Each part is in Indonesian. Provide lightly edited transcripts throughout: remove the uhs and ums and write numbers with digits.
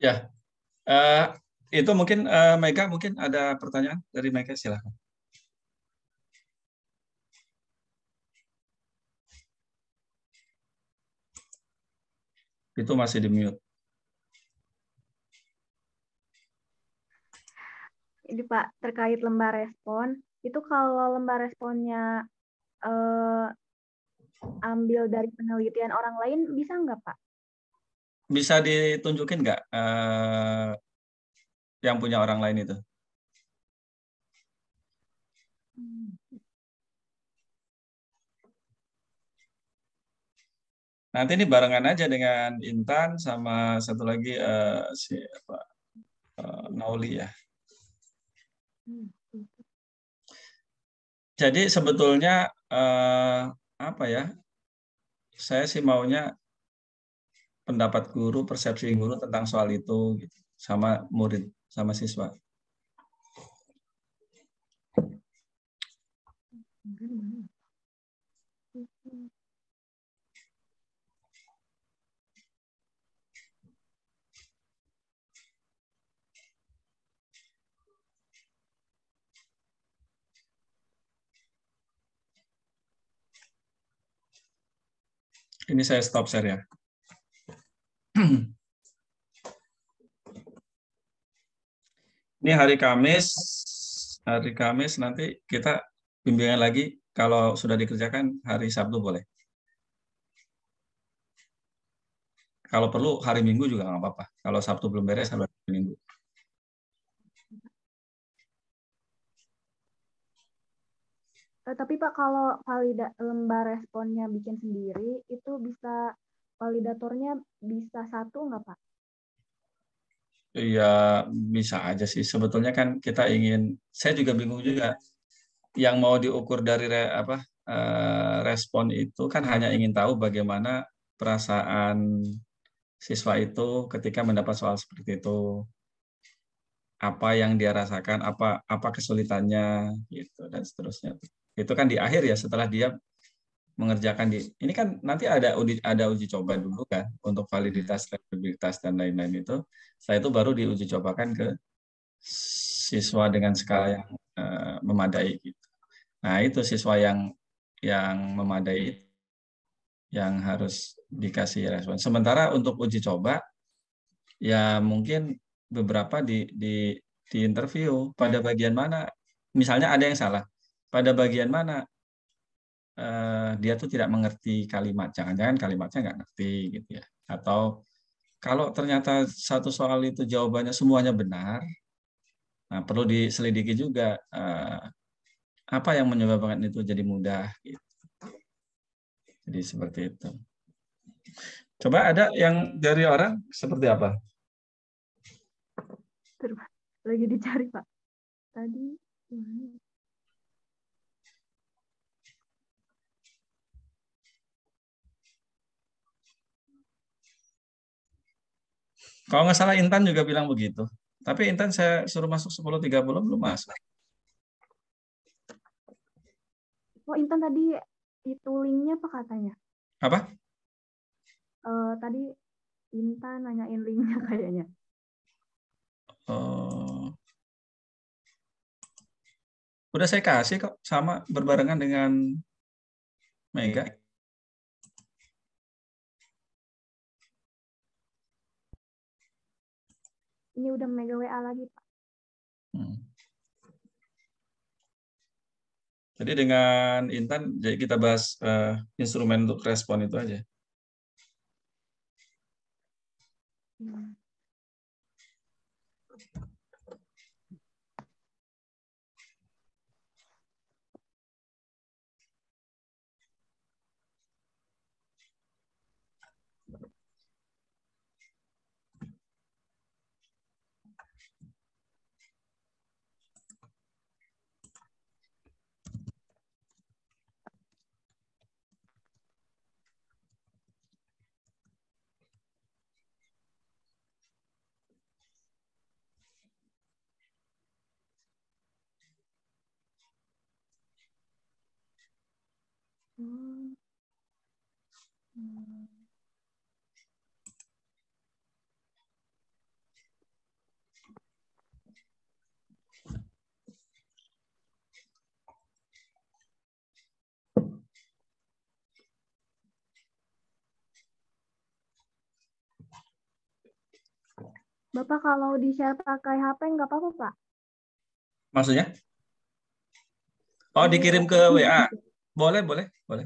Ya, eh, itu mungkin Mega mungkin ada pertanyaan dari Mega, silahkan. Itu masih di mute. Ini Pak, terkait lembar respon, itu kalau lembar responnya eh, ambil dari penelitian orang lain, bisa nggak Pak? Bisa ditunjukin nggak yang punya orang lain itu? Nanti ini barengan aja dengan Intan sama satu lagi si apa, Nauli ya. Jadi sebetulnya apa ya? Saya sih maunya pendapat guru, persepsi guru tentang soal itu gitu, sama murid, sama siswa. Ini saya stop share ya. Ini hari Kamis nanti kita bimbingan lagi. Kalau sudah dikerjakan hari Sabtu boleh. Kalau perlu hari Minggu juga nggak apa-apa. Kalau Sabtu belum beres, hari Minggu. Tapi Pak, kalau lembar responnya bikin sendiri, itu bisa validatornya bisa satu nggak Pak? Ya bisa aja sih. Sebetulnya kan kita ingin, saya juga bingung juga. Yang mau diukur dari respon itu kan hanya ingin tahu bagaimana perasaan siswa itu ketika mendapat soal seperti itu, apa yang dia rasakan, apa kesulitannya, gitu dan seterusnya. Itu kan di akhir ya setelah dia mengerjakan ini kan nanti ada uji coba dulu kan untuk validitas, kredibilitas dan lain-lain itu. Setelah itu baru diuji cobakan ke siswa dengan skala yang memadai gitu. Nah, itu siswa yang memadai yang harus dikasih respon. Sementara untuk uji coba, ya mungkin beberapa di interview pada bagian mana, misalnya ada yang salah, pada bagian mana dia tuh tidak mengerti kalimat, jangan-jangan kalimatnya nggak ngerti gitu ya. Atau kalau ternyata satu soal itu jawabannya semuanya benar, nah perlu diselidiki juga apa yang menyebabkan itu jadi mudah gitu. Jadi seperti itu. Coba ada yang dari orang seperti apa? Terus lagi dicari Pak. Tadi Kalau nggak salah Intan juga bilang begitu. Tapi Intan saya suruh masuk 10.30 belum masuk. Oh, Intan tadi itu linknya apa katanya? Apa? Tadi Intan nanyain linknya kayaknya. Oh, udah saya kasih kok sama berbarengan dengan Mega. Ini udah mega WA lagi Pak. Hmm. Jadi dengan Intan, jadi kita bahas instrumen untuk respon itu aja. Hmm. Hmm. Hmm. Bapak kalau di-share pakai HP nggak apa-apa, Pak? Maksudnya? Oh, Di dikirim ke WhatsApp WA. gitu. Boleh, boleh, boleh.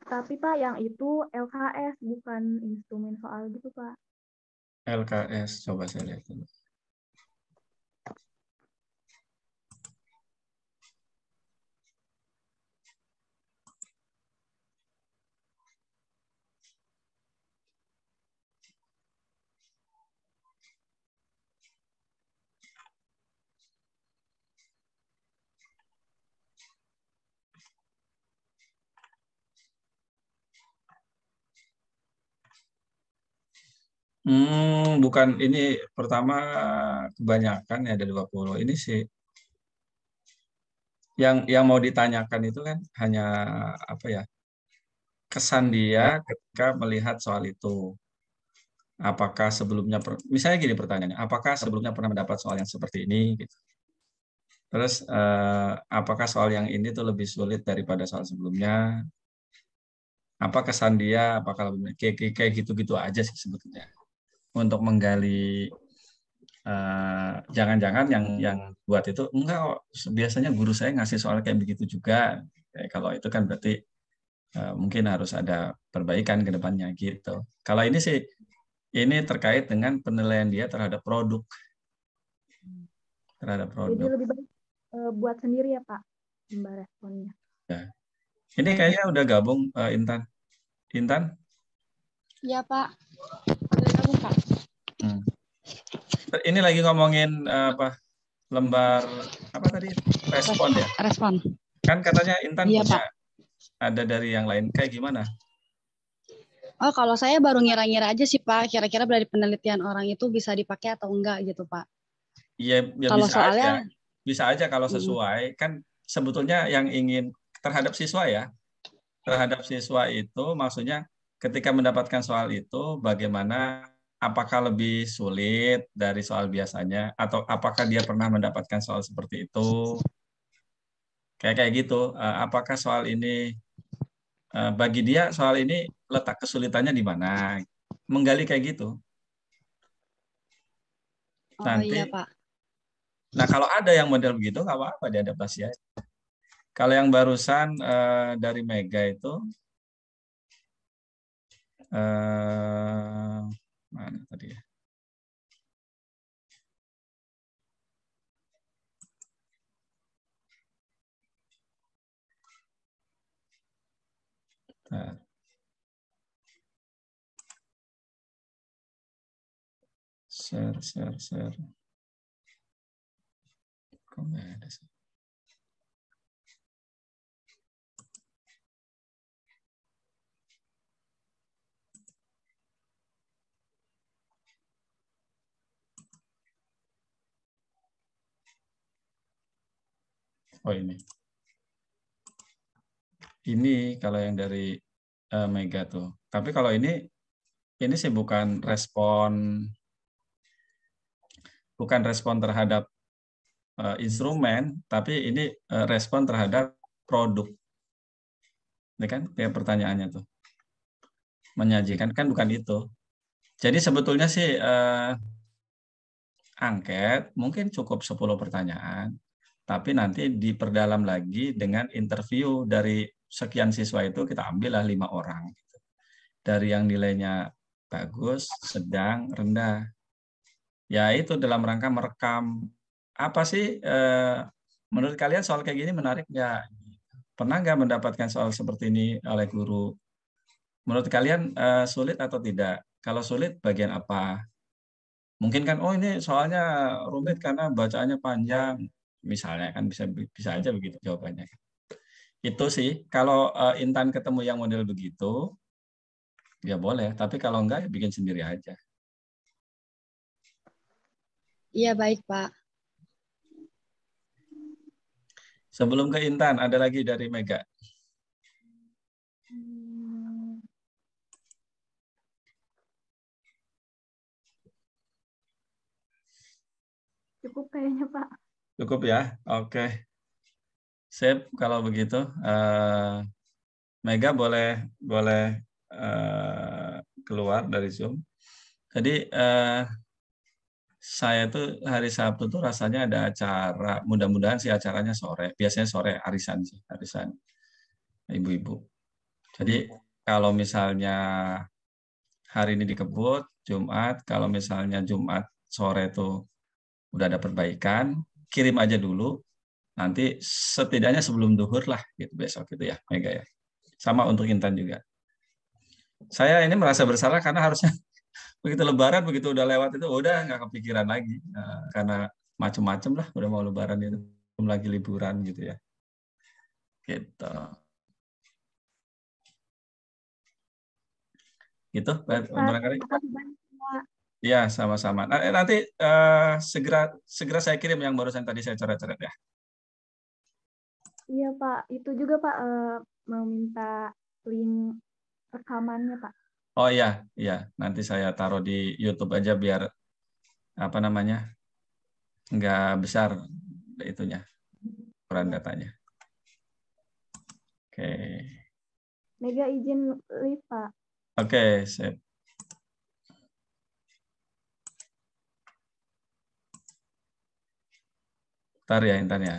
Tapi Pak, yang itu LKS, bukan instrumen soal gitu, Pak. LKS, coba saya lihat dulu. Bukan ini pertama kebanyakan ya ada 20. Ini sih yang mau ditanyakan itu kan hanya apa ya? Kesan dia ketika melihat soal itu. Apakah sebelumnya misalnya gini pertanyaannya, apakah sebelumnya pernah mendapat soal yang seperti ini gitu. Terus apakah soal yang ini tuh lebih sulit daripada soal sebelumnya? Apa kesan dia? Apakah kayak gitu-gitu aja sih sebetulnya. Untuk menggali jangan-jangan yang buat itu enggak kok, biasanya guru saya ngasih soal kayak begitu juga. Kalau itu kan berarti mungkin harus ada perbaikan ke depannya gitu. Kalau ini sih ini terkait dengan penilaian dia terhadap produk, terhadap Jadi produk. lebih baik buat sendiri ya, Pak, Mbak responnya. Ya. Ini kayaknya udah gabung Intan. Intan? Iya, Pak. Udah gabung, Pak. Hmm. Ini lagi ngomongin apa lembar apa tadi respon ya? Respon. Kan katanya Intan Iya, punya Pak. ada dari yang lain kayak gimana? Oh, kalau saya baru ngira-ngira aja sih, Pak. Kira-kira dari penelitian orang itu bisa dipakai atau enggak gitu, Pak. Iya, ya Kalau bisa soalnya, aja kalau mm, sesuai. Kan sebetulnya yang ingin terhadap siswa ya, terhadap siswa itu maksudnya ketika mendapatkan soal itu bagaimana, apakah lebih sulit dari soal biasanya atau apakah dia pernah mendapatkan soal seperti itu? Kayak kayak gitu. Apakah soal ini bagi dia soal ini letak kesulitannya di mana? Menggali kayak gitu. oh Nanti, iya, Pak. nah kalau ada yang model begitu nggak apa-apa diadaptasi aja. Kalau yang barusan dari Mega itu mana tadi ya? Nah, share. Kok nggak ada sih? Oh ini. Ini kalau yang dari Mega tuh. Tapi kalau ini sih bukan respon terhadap instrumen, tapi ini respon terhadap produk. Ini kan kayak pertanyaannya tuh. Menyajikan kan bukan itu. Jadi sebetulnya sih angket mungkin cukup 10 pertanyaan, tapi nanti diperdalam lagi dengan interview dari sekian siswa itu kita ambillah 5 orang. Dari yang nilainya bagus, sedang, rendah. Ya itu dalam rangka merekam apa sih menurut kalian soal kayak gini menarik nggak? Pernah nggak mendapatkan soal seperti ini oleh guru? Menurut kalian sulit atau tidak? Kalau sulit bagian apa? Mungkin kan oh ini soalnya rumit karena bacaannya panjang. Misalnya kan bisa bisa aja begitu jawabannya. Itu sih kalau Intan ketemu yang model begitu ya boleh, tapi kalau enggak ya bikin sendiri aja. Iya, baik, Pak. Sebelum ke Intan, ada lagi dari Mega. Cukup kayaknya, Pak. Cukup ya? Oke. Sip, kalau begitu. Mega boleh keluar dari Zoom. Jadi saya tuh hari Sabtu tuh rasanya ada acara, mudah-mudahan sih acaranya sore. Biasanya sore arisan sih, arisan ibu-ibu. Jadi kalau misalnya hari ini dikebut, Jumat, kalau misalnya Jumat sore tuh udah ada perbaikan, kirim aja dulu. Nanti setidaknya sebelum duhur lah gitu besok gitu ya, Mega ya. Sama untuk Intan juga. Saya ini merasa bersalah karena harusnya begitu Lebaran, begitu udah lewat itu udah nggak kepikiran lagi. Karena macem-macem lah, udah mau Lebaran itu, belum lagi liburan gitu ya. Gitu. Gitu, barangkali. Ya, sama-sama. Nanti segera saya kirim yang barusan tadi saya coret-coret ya. Iya, Pak. Itu juga, Pak, mau minta link rekamannya, Pak. Oh iya, iya. Nanti saya taruh di YouTube aja biar apa namanya nggak besar itunya, ukuran datanya. Oke. Mega izin live, Pak. Oke, sip. Ntar ya Intan ya.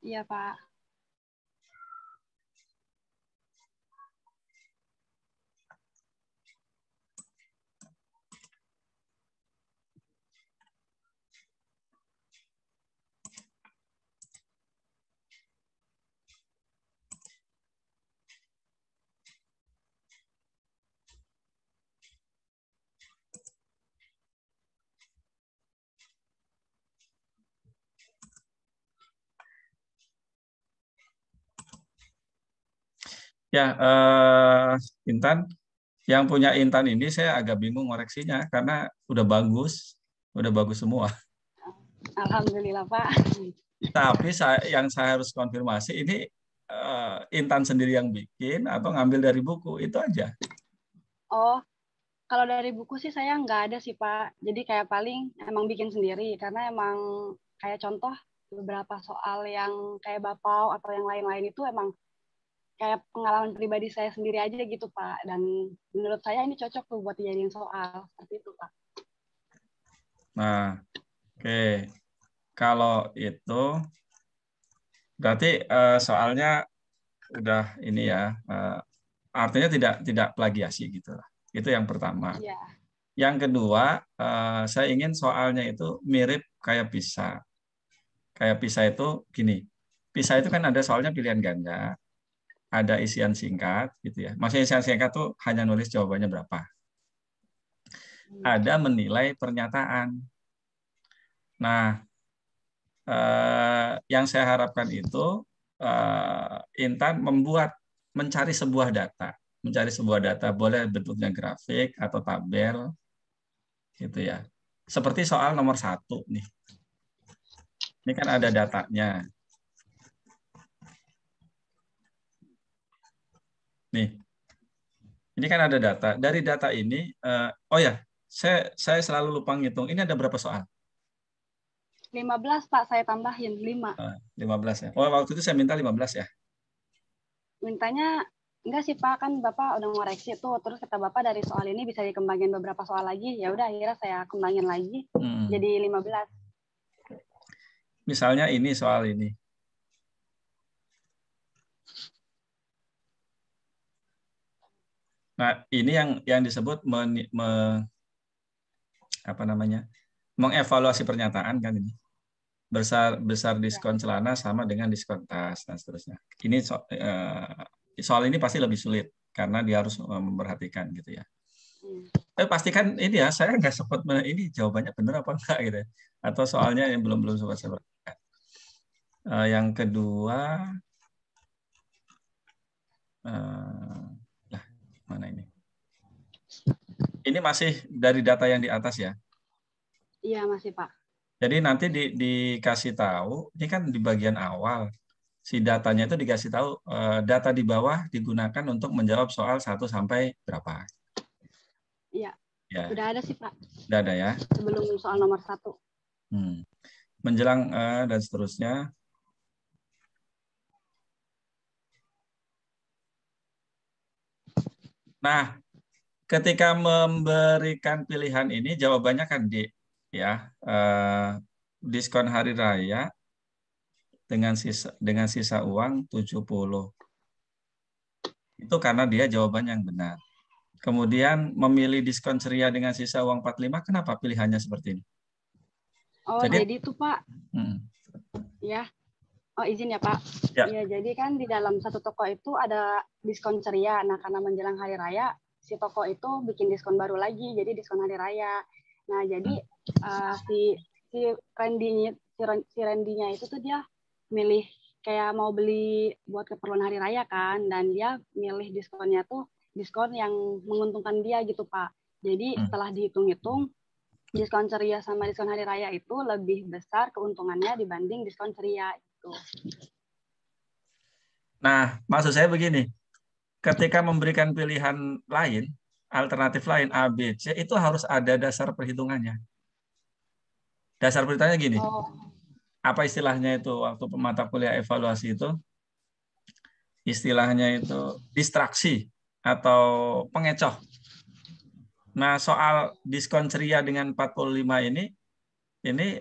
Iya, Pak. Ya, Intan, yang punya Intan ini saya agak bingung ngoreksinya karena udah bagus semua. Alhamdulillah, Pak. Tapi yang saya harus konfirmasi ini Intan sendiri yang bikin atau ngambil dari buku itu aja. Oh, kalau dari buku sih saya nggak ada sih, Pak. Jadi kayak paling emang bikin sendiri karena emang kayak contoh beberapa soal yang kayak Bapau atau yang lain-lain itu emang kayak pengalaman pribadi saya sendiri aja gitu, Pak. Dan menurut saya ini cocok tuh buat dijadiin soal seperti itu, Pak. Nah, oke. Kalau itu berarti soalnya udah ini ya, artinya tidak plagiasi gitu lah. Itu yang pertama. Iya. Yang kedua, saya ingin soalnya itu mirip kayak PISA. Kayak PISA itu gini. PISA itu kan ada soalnya pilihan ganda, ada isian singkat gitu ya. Maksudnya isian singkat tuh hanya nulis jawabannya berapa. Ada menilai pernyataan. Nah, yang saya harapkan itu Intan mencari sebuah data, boleh bentuknya grafik atau tabel, gitu ya. Seperti soal nomor 1 nih. Ini kan ada datanya. Nih, ini kan ada data. Dari data ini, oh ya, saya selalu lupa ngitung. Ini ada berapa soal? 15, Pak, saya tambahin 5. 15 ya. Oh, waktu itu saya minta 15 ya. Mintanya enggak sih, Pak, kan Bapak udah ngoreksi tuh, terus kata Bapak dari soal ini bisa dikembangin beberapa soal lagi. Ya udah akhirnya saya kembangin lagi jadi 15. Misalnya ini soal ini. Nah, ini yang disebut mengevaluasi pernyataan kan ini. Besar diskon celana sama dengan diskon tas dan seterusnya. Ini soal ini pasti lebih sulit karena dia harus memperhatikan gitu ya. Pastikan ini ya, saya nggak sempat ini jawabannya benar apa enggak gitu ya. Atau soalnya yang belum sempat saya perhatikan. Yang kedua, mana ini? Ini masih dari data yang di atas ya? Iya, masih, Pak. Jadi nanti dikasih tahu, ini kan di bagian awal, si datanya itu dikasih tahu, data di bawah digunakan untuk menjawab soal 1 sampai berapa. Iya, ya. Udah ada sih, Pak. Udah ada ya? Sebelum soal nomor 1. Menjelang dan seterusnya. Nah, ketika memberikan pilihan ini jawabannya kan D, ya. Diskon hari raya dengan sisa uang 70. Itu karena dia jawaban yang benar. Kemudian memilih diskon ceria dengan sisa uang 45, kenapa pilihannya seperti ini? Oh, jadi itu Pak. Ya. Oh, izin ya Pak. Ya. Ya, jadi kan di dalam satu toko itu ada diskon ceria. Nah, karena menjelang hari raya, si toko itu bikin diskon baru lagi, jadi diskon hari raya. Nah, jadi si Randy-nya itu tuh dia milih kayak mau beli buat keperluan hari raya kan, dan dia milih diskonnya tuh diskon yang menguntungkan dia gitu Pak. Jadi setelah dihitung-hitung, diskon ceria sama diskon hari raya itu lebih besar keuntungannya dibanding diskon ceria itu. Nah, maksud saya begini, ketika memberikan pilihan lain, alternatif lain A, B, C, itu harus ada dasar perhitungannya. Dasar perhitungannya gini, apa istilahnya itu waktu mata kuliah evaluasi itu? Istilahnya itu distraksi atau pengecoh. Nah, soal diskon ceria dengan 45 ini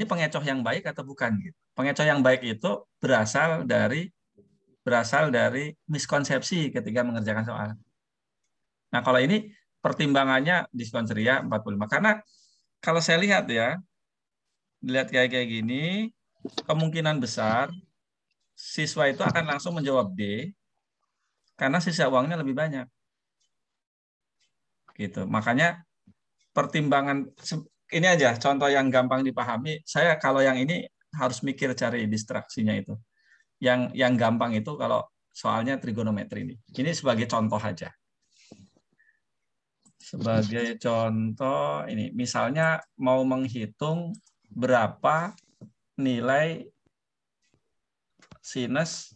pengecoh yang baik atau bukan gitu. Pengecoh yang baik itu berasal dari miskonsepsi ketika mengerjakan soal. Nah, kalau ini pertimbangannya diskon ceria 45. Karena kalau saya lihat ya, dilihat kayak gini, kemungkinan besar siswa itu akan langsung menjawab D karena sisa uangnya lebih banyak. Gitu. Makanya pertimbangan ini aja contoh yang gampang dipahami. Saya kalau yang ini harus mikir cari distraksinya itu. Yang gampang itu kalau soalnya trigonometri ini. Ini sebagai contoh aja. Sebagai contoh ini, misalnya mau menghitung berapa nilai sinus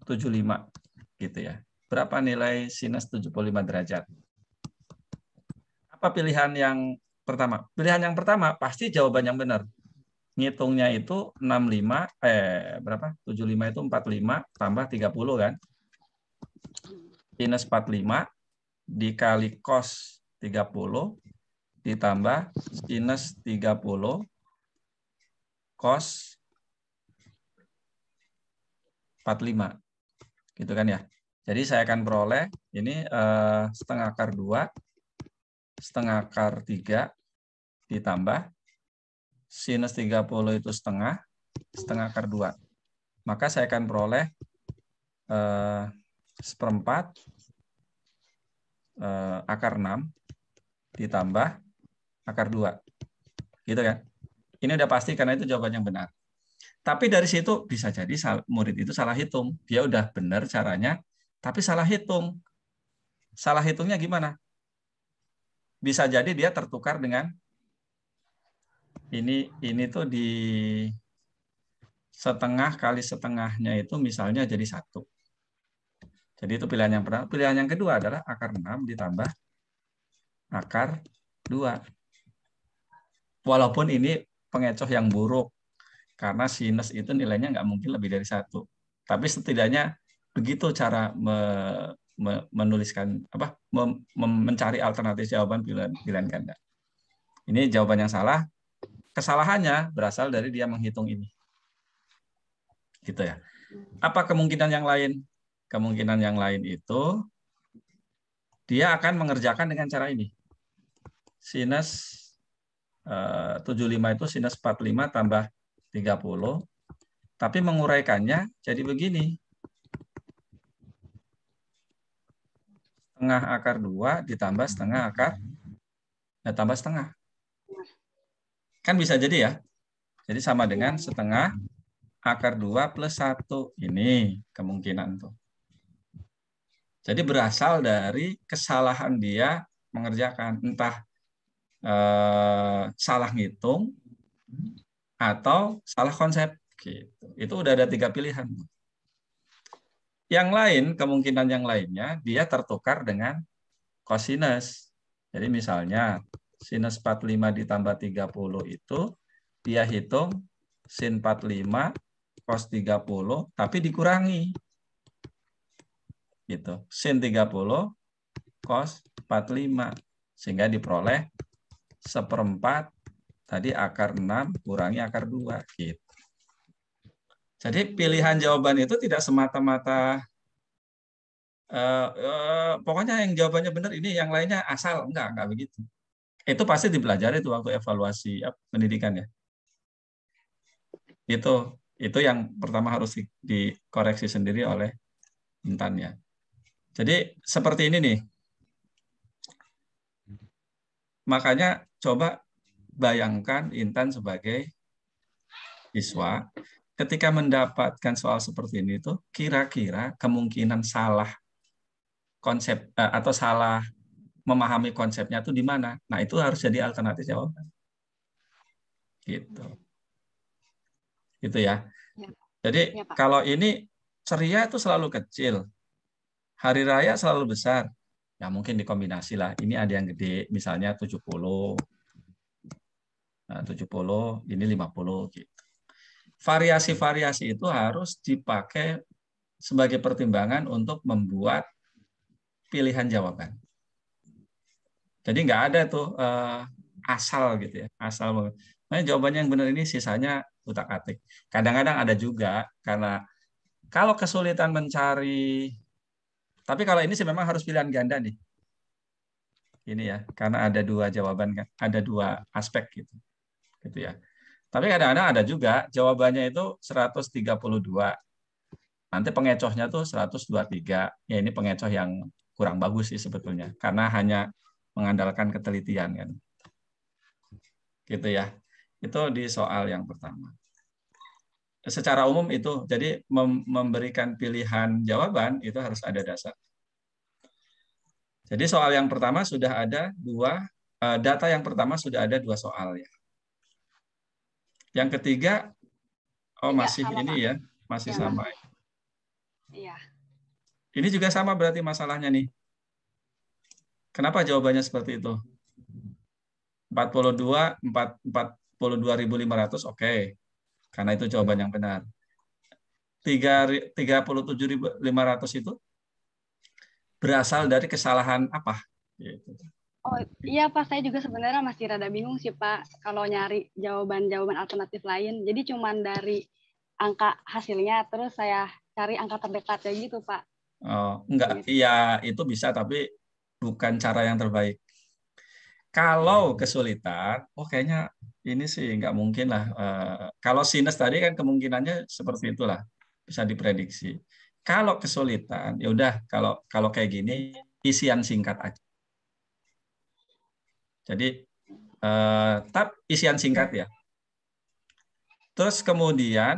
75 gitu ya. Berapa nilai sinus 75 derajat? Apa pilihan yang pertama? Pilihan yang pertama pasti jawaban yang benar. Ngitungnya itu 65 berapa? 75 itu 45 tambah 30 kan? Sinus 45 dikali cos 30 ditambah sinus 30 cos 45. Gitu kan ya. Jadi saya akan peroleh ini setengah akar 2, setengah akar 3 ditambah sinus 30 itu setengah akar 2. Maka saya akan peroleh seperempat akar 6 ditambah akar 2. Gitu kan. Ini udah pasti karena itu jawaban yang benar. Tapi dari situ bisa jadi murid itu salah hitung. Dia udah benar caranya, tapi salah hitung. Salah hitungnya gimana? Bisa jadi dia tertukar dengan ini tuh di setengah kali setengahnya itu misalnya jadi 1. Jadi itu pilihan yang pertama. Pilihan yang kedua adalah akar 6 ditambah akar 2. Walaupun ini pengecoh yang buruk, karena sinus itu nilainya nggak mungkin lebih dari 1. Tapi setidaknya begitu cara menuliskan mencari alternatif jawaban pilihan ganda. Ini jawaban yang salah. Kesalahannya berasal dari dia menghitung ini. Gitu ya. Apa kemungkinan yang lain? Kemungkinan yang lain itu dia akan mengerjakan dengan cara ini. Sinus 75 itu sinus 45 tambah 30. Tapi menguraikannya jadi begini. Setengah akar 2 ditambah setengah akar, tambah setengah. Kan bisa jadi ya. Jadi sama dengan setengah akar 2 plus 1. Ini kemungkinan tuh. Jadi berasal dari kesalahan dia mengerjakan. Entah salah ngitung atau salah konsep. Gitu. Itu udah ada 3 pilihan. Yang lain, kemungkinan yang lainnya, dia tertukar dengan kosinus. Jadi misalnya sinus 45 ditambah 30 itu dia hitung sin 45 cos 30 tapi dikurangi. Gitu. Sin 30 cos 45 sehingga diperoleh 1/4 tadi akar 6 kurangi akar 2 gitu. Jadi pilihan jawaban itu tidak semata-mata pokoknya yang jawabannya benar ini, yang lainnya asal, enggak begitu. Itu pasti dipelajari itu waktu evaluasi pendidikan ya. Itu yang pertama harus dikoreksi sendiri oleh Intannya. Jadi seperti ini nih. Makanya coba bayangkan Intan sebagai siswa ketika mendapatkan soal seperti ini itu kira-kira kemungkinan salah konsep atau salah memahami konsepnya itu di mana. Nah, itu harus jadi alternatif jawaban. Gitu. Gitu ya. Jadi ya, Pak. kalau ini ceria itu selalu kecil. Hari raya selalu besar. Ya mungkin dikombinasi lah. Ini ada yang gede, misalnya 70. Nah, 70, ini 50 gitu. Variasi-variasi itu harus dipakai sebagai pertimbangan untuk membuat pilihan jawaban. Jadi nggak ada tuh asal gitu ya, asal. Nah, jawabannya yang benar ini sisanya utak-atik. Kadang-kadang ada juga karena kalau kesulitan mencari, tapi kalau ini sih memang harus pilihan ganda nih. Ini ya, karena ada 2 jawaban kan, ada 2 aspek gitu. Gitu ya. Tapi kadang-kadang ada juga jawabannya itu 132. Nanti pengecohnya tuh 123. Ya ini pengecoh yang kurang bagus sih sebetulnya, karena hanya mengandalkan ketelitian kan. Gitu ya. Itu di soal yang pertama. Secara umum itu, jadi memberikan pilihan jawaban itu harus ada dasar. Jadi soal yang pertama sudah ada 2, data yang pertama sudah ada 2 soal ya. Yang ketiga, masih sama, ini Pak. ya, masih Ya, sama. Iya. Ini juga sama berarti masalahnya nih. Kenapa jawabannya seperti itu? 42.500 oke. Karena itu jawaban yang benar. 37.500 itu berasal dari kesalahan apa? Gitu. Oh iya Pak, saya juga sebenarnya masih rada bingung sih Pak kalau nyari jawaban-jawaban alternatif lain. Jadi cuman dari angka hasilnya, terus saya cari angka terdekatnya gitu Pak. Oh, enggak, Gitu. iya itu bisa tapi bukan cara yang terbaik. Kalau kesulitan, kayaknya ini sih nggak mungkin lah. Kalau sinus tadi kan kemungkinannya seperti itulah, bisa diprediksi. Kalau kesulitan, ya udah kalau kayak gini isian singkat aja. Jadi tab isian singkat ya. Terus kemudian,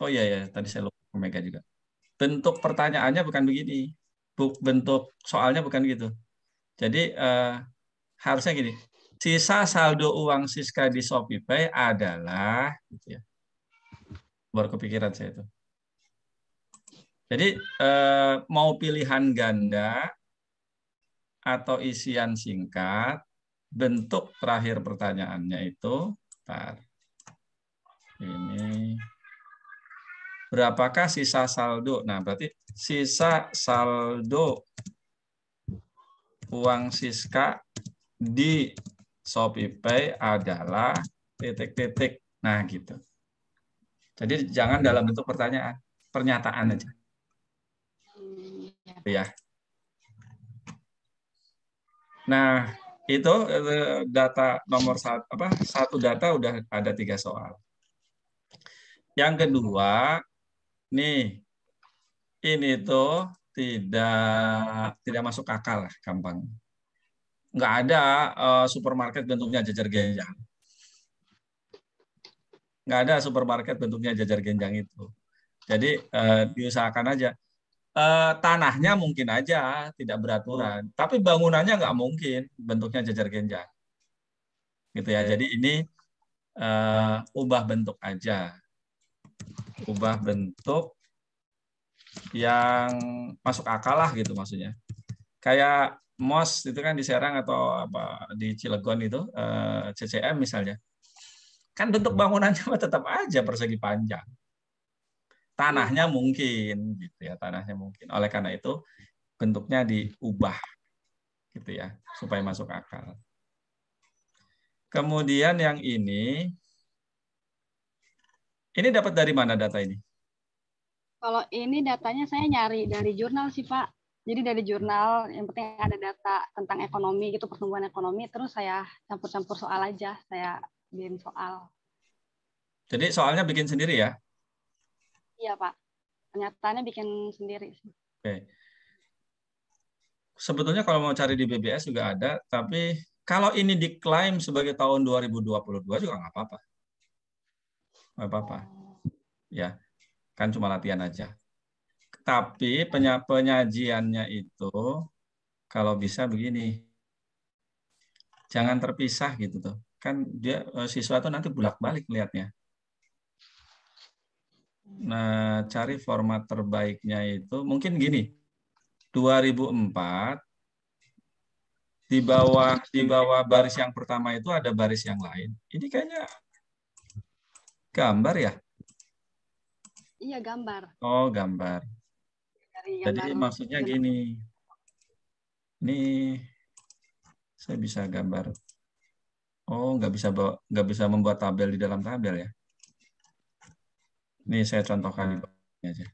oh iya ya tadi saya lupa Omega juga. Bentuk pertanyaannya bukan begini, bentuk soalnya bukan gitu. Jadi harusnya gini, sisa saldo uang Siska di ShopeePay adalah, gitu ya. Baru kepikiran saya itu. Jadi mau pilihan ganda atau isian singkat, bentuk terakhir pertanyaannya itu, ini berapakah sisa saldo? Nah, berarti sisa saldo uang Siska di ShopeePay adalah titik-titik. Nah, gitu. Jadi jangan dalam bentuk pertanyaan, pernyataan aja. Ya. Nah, itu data nomor satu data udah ada 3 soal. Yang kedua, nih, ini tuh tidak masuk akal lah, gampang. Nggak ada supermarket bentuknya jajar genjang. Nggak ada supermarket bentuknya jajar genjang itu. Jadi diusahakan aja. Tanahnya mungkin aja tidak beraturan, tapi bangunannya nggak mungkin bentuknya jajar genjang. Gitu ya. Jadi ini ubah bentuk aja. Ubah bentuk yang masuk akal lah gitu maksudnya. Kayak MOS itu kan di Serang atau apa di Cilegon itu CCM misalnya. Kan bentuk bangunannya tetap aja persegi panjang. Tanahnya mungkin gitu ya, tanahnya mungkin. Oleh karena itu bentuknya diubah gitu ya, supaya masuk akal. Kemudian yang ini dapat dari mana data ini? Kalau ini datanya saya nyari dari jurnal sih, Pak. Jadi dari jurnal, yang penting ada data tentang ekonomi gitu, pertumbuhan ekonomi, terus saya campur-campur soal aja, saya bikin soal. Jadi soalnya bikin sendiri ya? Iya, Pak. Kenyataannya bikin sendiri sih. Oke. Sebetulnya kalau mau cari di BBS juga ada, tapi kalau ini diklaim sebagai tahun 2022 juga nggak apa-apa. Nggak apa-apa. Ya, kan cuma latihan aja. Tapi penyajiannya itu kalau bisa begini, jangan terpisah gitu tuh. Kan dia siswa tuh nanti bolak-balik lihatnya. Nah, cari format terbaiknya itu mungkin gini. 2004 di bawah baris yang pertama itu ada baris yang lain. Ini kayaknya gambar ya? Iya, gambar. Oh, gambar. Dari Jadi gambar maksudnya gini. Ini saya bisa gambar. Oh, nggak bisa membuat tabel di dalam tabel ya. Ini saya contohkan di bawahnya aja.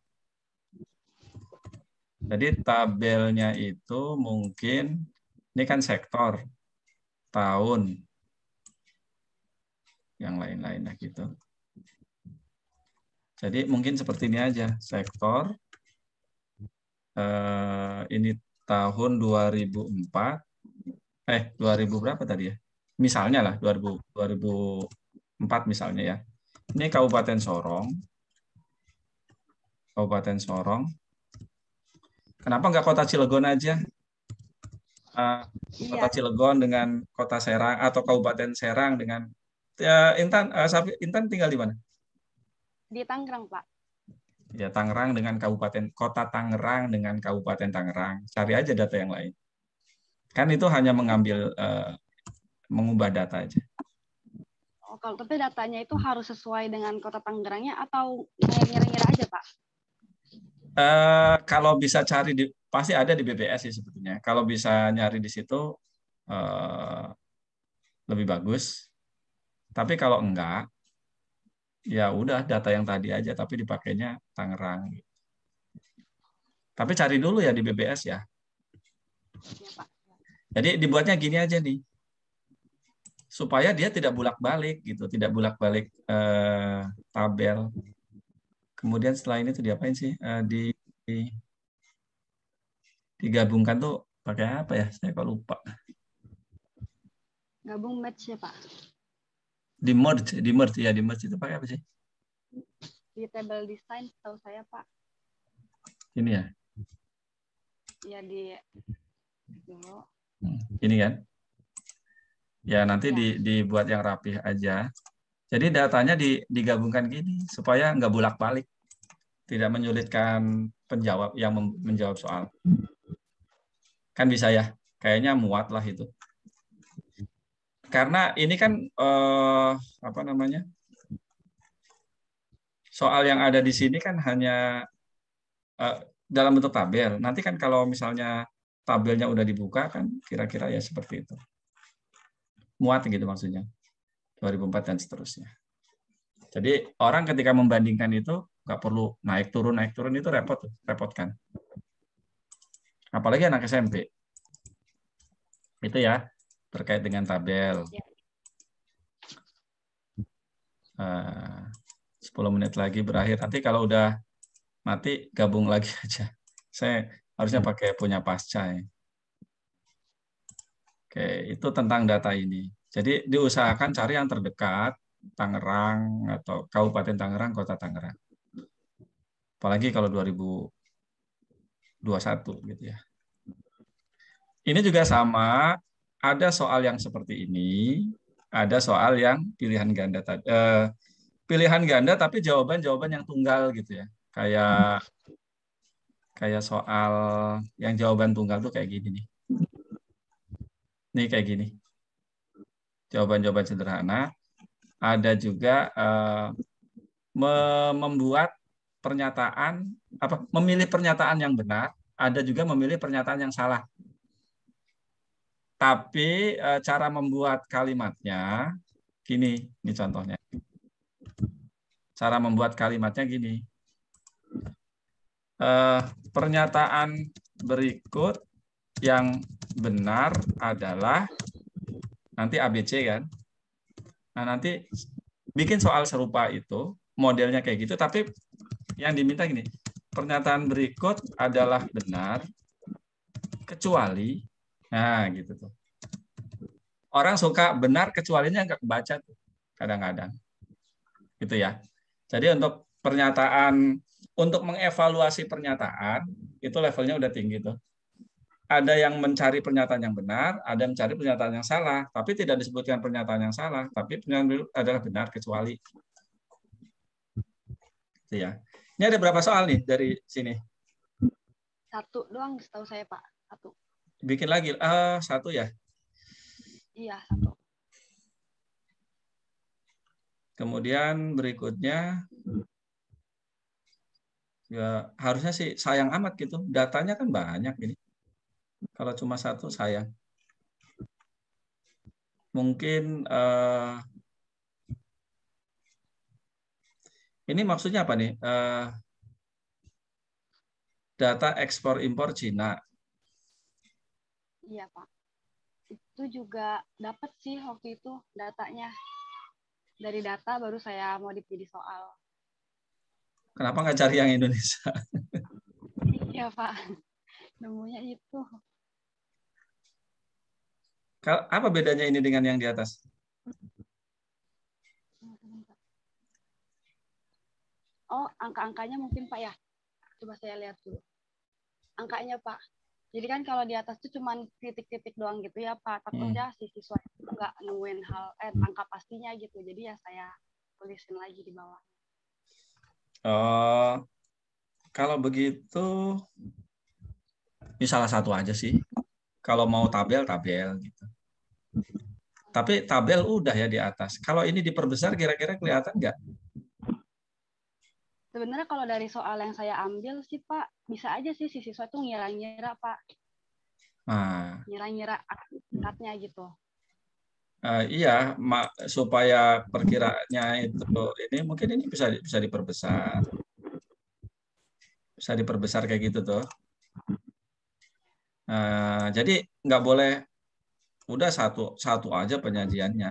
Jadi tabelnya itu mungkin ini kan sektor, tahun, yang lain-lainnya gitu. Jadi mungkin seperti ini aja, sektor, ini tahun 2004, 2000 berapa tadi ya? Misalnya lah 2004 misalnya ya. Ini Kabupaten Sorong. Kabupaten Sorong. Kenapa nggak Kota Cilegon aja? Kota Cilegon dengan Kota Serang atau Kabupaten Serang dengan Intan tinggal di mana? Di Tangerang, Pak. Ya, Tangerang dengan Kota Tangerang dengan Kabupaten Tangerang. Cari aja data yang lain. Kan itu hanya mengubah data aja. Oh, kalau tapi datanya itu harus sesuai dengan Kota Tangerangnya atau ngira-ngira aja, Pak? Kalau bisa cari pasti ada di BBS sih sebetulnya. Kalau bisa nyari di situ lebih bagus. Tapi kalau enggak, ya udah data yang tadi aja tapi dipakainya Tangerang. Tapi cari dulu ya di BBS ya. Ya, Pak. Jadi dibuatnya gini aja nih. Supaya dia tidak bolak-balik gitu, tidak bolak-balik tabel. Kemudian setelah ini tuh diapain sih? Digabungkan tuh pakai apa ya? Saya kok lupa. Gabung match ya, Pak. Di merge ya, di merge itu pakai apa sih? Di table design tahu saya, Pak. Ini ya. Ya di dulu. Ini kan? Ya nanti dibuat yang rapih aja. Jadi datanya digabungkan gini supaya nggak bolak-balik, tidak menyulitkan penjawab yang menjawab soal. Kan bisa ya? Kayaknya muat lah itu. Karena ini kan apa namanya? Soal yang ada di sini kan hanya dalam bentuk tabel. Nanti kan kalau misalnya tabelnya udah dibuka kan kira-kira ya seperti itu. Muat gitu maksudnya. 2004 dan seterusnya. Jadi orang ketika membandingkan itu nggak perlu naik turun itu repot kan. Apalagi anak SMP. Itu ya terkait dengan tabel. 10 menit lagi berakhir. Nanti kalau udah mati gabung lagi aja. Saya harusnya pakai punya Pasca ya. Oke, itu tentang data ini. Jadi diusahakan cari yang terdekat, Tangerang atau Kabupaten Tangerang, Kota Tangerang. Apalagi kalau 2021 gitu ya. Ini juga sama, ada soal yang seperti ini, ada soal yang pilihan ganda tadi. Pilihan ganda tapi jawaban-jawaban yang tunggal gitu ya. Kayak soal yang jawaban tunggal tuh kayak gini nih. Nih kayak gini. Jawaban-jawaban sederhana. Ada juga membuat pernyataan, memilih pernyataan yang benar, ada juga memilih pernyataan yang salah. Tapi cara membuat kalimatnya gini, ini contohnya. Cara membuat kalimatnya gini. Pernyataan berikut yang benar adalah nanti ABC kan. Nah, nanti bikin soal serupa itu, modelnya kayak gitu, tapi yang diminta gini, pernyataan berikut adalah benar, kecuali, nah gitu tuh. Orang suka benar, kecualinya nggak kebaca tuh, kadang-kadang. Gitu ya. Jadi untuk pernyataan, untuk mengevaluasi pernyataan, itu levelnya udah tinggi tuh. Ada yang mencari pernyataan yang benar, ada yang mencari pernyataan yang salah, tapi tidak disebutkan pernyataan yang salah, tapi pernyataan adalah benar kecuali. Gitu ya. Ini ada berapa soal nih dari sini? 1 doang setahu saya, Pak. 1. Bikin lagi. 1 ya? Iya, 1. Kemudian berikutnya, ya harusnya sih sayang amat gitu. Datanya kan banyak ini. Kalau cuma 1 sayang. Mungkin ini maksudnya apa nih? Data ekspor impor Cina. Iya, Pak. Itu juga dapat sih waktu itu datanya. Dari data baru saya mau dipilih soal. Kenapa nggak cari yang Indonesia? Iya, Pak. Nemunya itu. Apa bedanya ini dengan yang di atas? Oh, angka-angkanya mungkin, Pak, ya. Coba saya lihat dulu. Angkanya, Pak. Jadi kan kalau di atas itu cuma titik-titik doang gitu ya, Pak. Takutnya si siswa itu nggak nemuin angka pastinya gitu. Jadi ya saya tulisin lagi di bawah. Kalau begitu, ini salah satu aja sih. Kalau mau tabel gitu. Tapi tabel udah ya di atas. Kalau ini diperbesar kira-kira kelihatan nggak? Sebenarnya kalau dari soal yang saya ambil sih, Pak, bisa aja sih si siswa itu ngira-ngira, Pak. Nah, Ngira-ngira akatnya gitu. iya, supaya perkiraannya itu ini mungkin ini bisa diperbesar. Bisa diperbesar kayak gitu tuh. Jadi nggak boleh udah satu aja penyajiannya.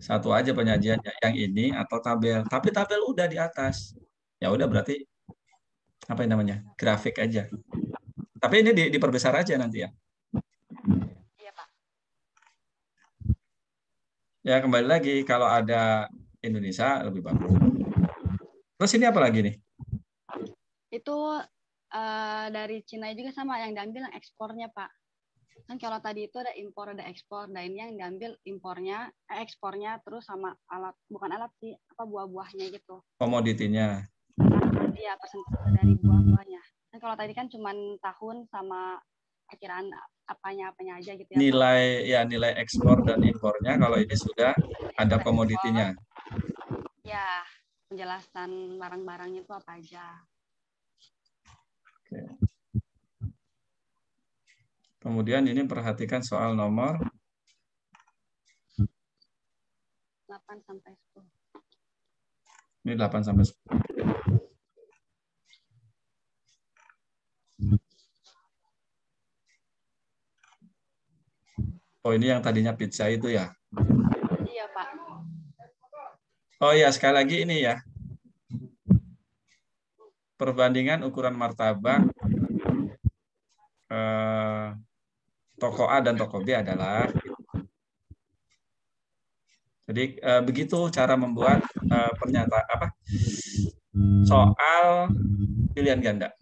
Satu aja penyajiannya yang ini atau tabel. Tapi tabel udah di atas. Ya udah berarti apa yang namanya? Grafik aja. Tapi ini diperbesar aja nanti ya. Iya, Pak. Ya kembali lagi kalau ada Indonesia lebih bagus. Terus ini apa lagi nih? Itu dari Cina juga sama yang diambil yang ekspornya, Pak. Kan kalau tadi itu ada impor ada ekspor, nah ini yang diambil ekspornya terus sama alat, bukan alat sih, apa buah-buahnya gitu. Komoditinya. Iya, persentase dari buah-buahnya. Nah, kalau tadi kan cuma tahun sama perkiraan apanya aja gitu ya, Pak. Nilai ekspor dan impornya, kalau ini sudah ada komoditinya. Ya, penjelasan barang-barangnya itu apa aja. Oke. Kemudian ini perhatikan soal nomor 8 sampai 10. Ini 8 sampai 10. Oh, ini yang tadinya pizza itu ya? Iya, Pak. Oh ya, sekali lagi ini ya. Perbandingan ukuran martabak toko A dan toko B adalah. Jadi begitu cara membuat pernyataan soal pilihan ganda.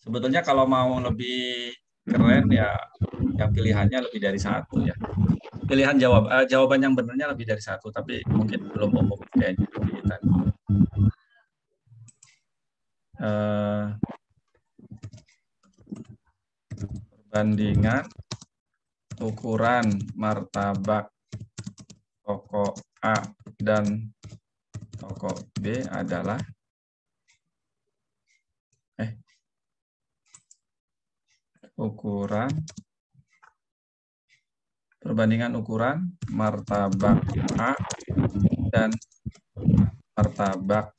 Sebetulnya kalau mau lebih keren ya yang pilihannya lebih dari 1 ya. Pilihan jawaban yang benarnya lebih dari 1, tapi mungkin belum umum kayaknya di tadi. Bandingan ukuran martabak toko A dan toko B adalah perbandingan ukuran martabak A dan martabak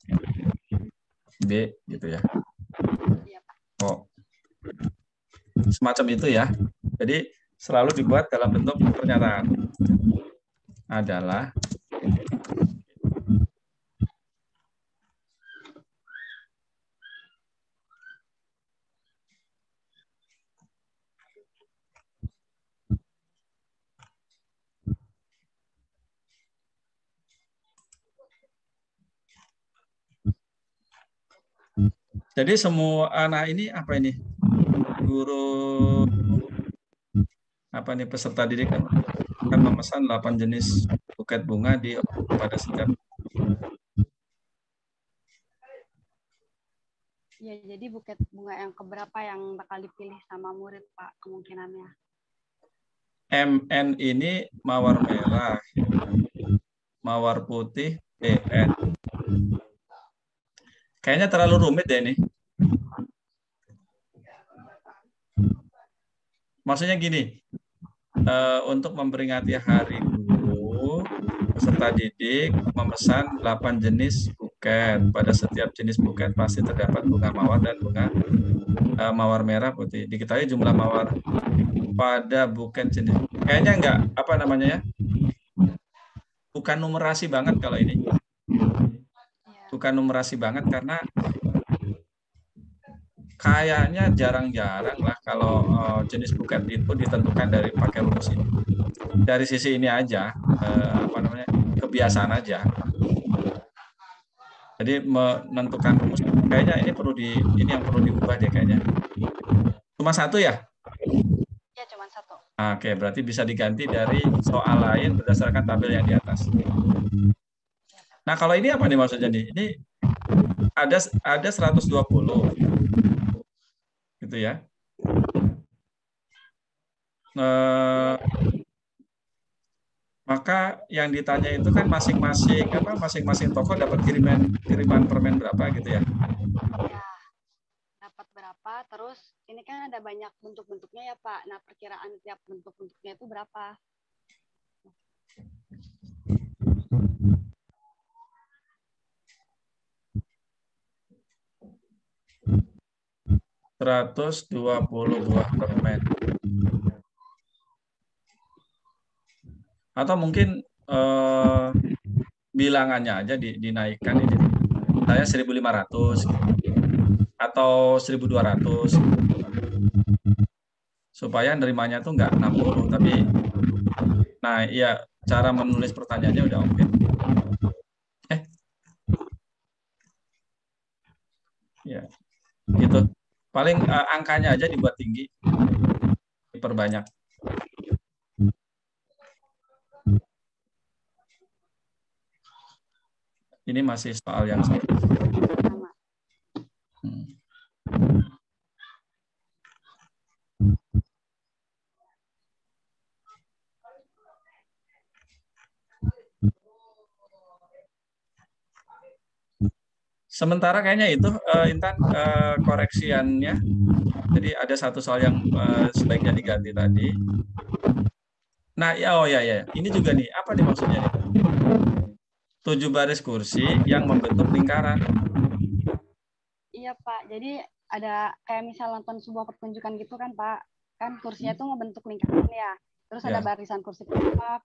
B gitu ya. Oh, semacam itu ya. Jadi selalu dibuat dalam bentuk pernyataan. Adalah jadi semua anak ini apa ini? Guru apa nih peserta didik akan memesan 8 jenis buket bunga pada setiap. Ya, jadi buket bunga yang keberapa yang bakal dipilih sama murid, Pak, kemungkinannya? MN ini mawar merah, mawar putih, PN. Kayaknya terlalu rumit deh ini. Maksudnya gini, untuk memperingati Hari Guru, peserta didik memesan 8 jenis buket. Pada setiap jenis buket pasti terdapat bunga mawar dan bunga mawar merah putih. Diketahui jumlah mawar pada buket jenis. Kayaknya enggak, apa namanya ya? Bukan numerasi banget kalau ini. Bukan numerasi banget karena kayaknya jarang-jarang lah kalau jenis buket itu ditentukan dari pakai rumus ini. Dari sisi ini aja, apa namanya, kebiasaan aja. Jadi menentukan rumus kayaknya ini yang perlu diubah deh kayaknya. Cuma satu ya? Ya, cuma satu. Oke, berarti bisa diganti dari soal lain berdasarkan tabel yang di atas. Nah, kalau ini apa nih maksudnya nih? Ini ada 120. Gitu ya. Maka yang ditanya itu kan masing-masing toko dapat kiriman permen berapa gitu ya? Ya, dapat berapa? Terus ini kan ada banyak bentuk-bentuknya ya, Pak. Nah, perkiraan tiap bentuk-bentuknya itu berapa? $120 buah permen. Atau mungkin bilangannya aja dinaikkan ini. Saya 1.500 atau 1.200 supaya nerimanya tuh nggak 60 tapi nah iya cara menulis pertanyaannya udah oke. Ya gitu paling angkanya aja dibuat tinggi, diperbanyak. Ini masih soal yang sama. Sementara kayaknya itu Intan koreksiannya. Jadi ada satu soal yang sebaiknya diganti tadi. Nah, ya oh ya. Ini juga nih, apa nih maksudnya nih? 7 baris kursi yang membentuk lingkaran. Iya, Pak. Jadi ada kayak misal nonton sebuah pertunjukan gitu kan, Pak. Kan kursinya tuh ngebentuk lingkaran ya. Terus ada barisan kursi pertama,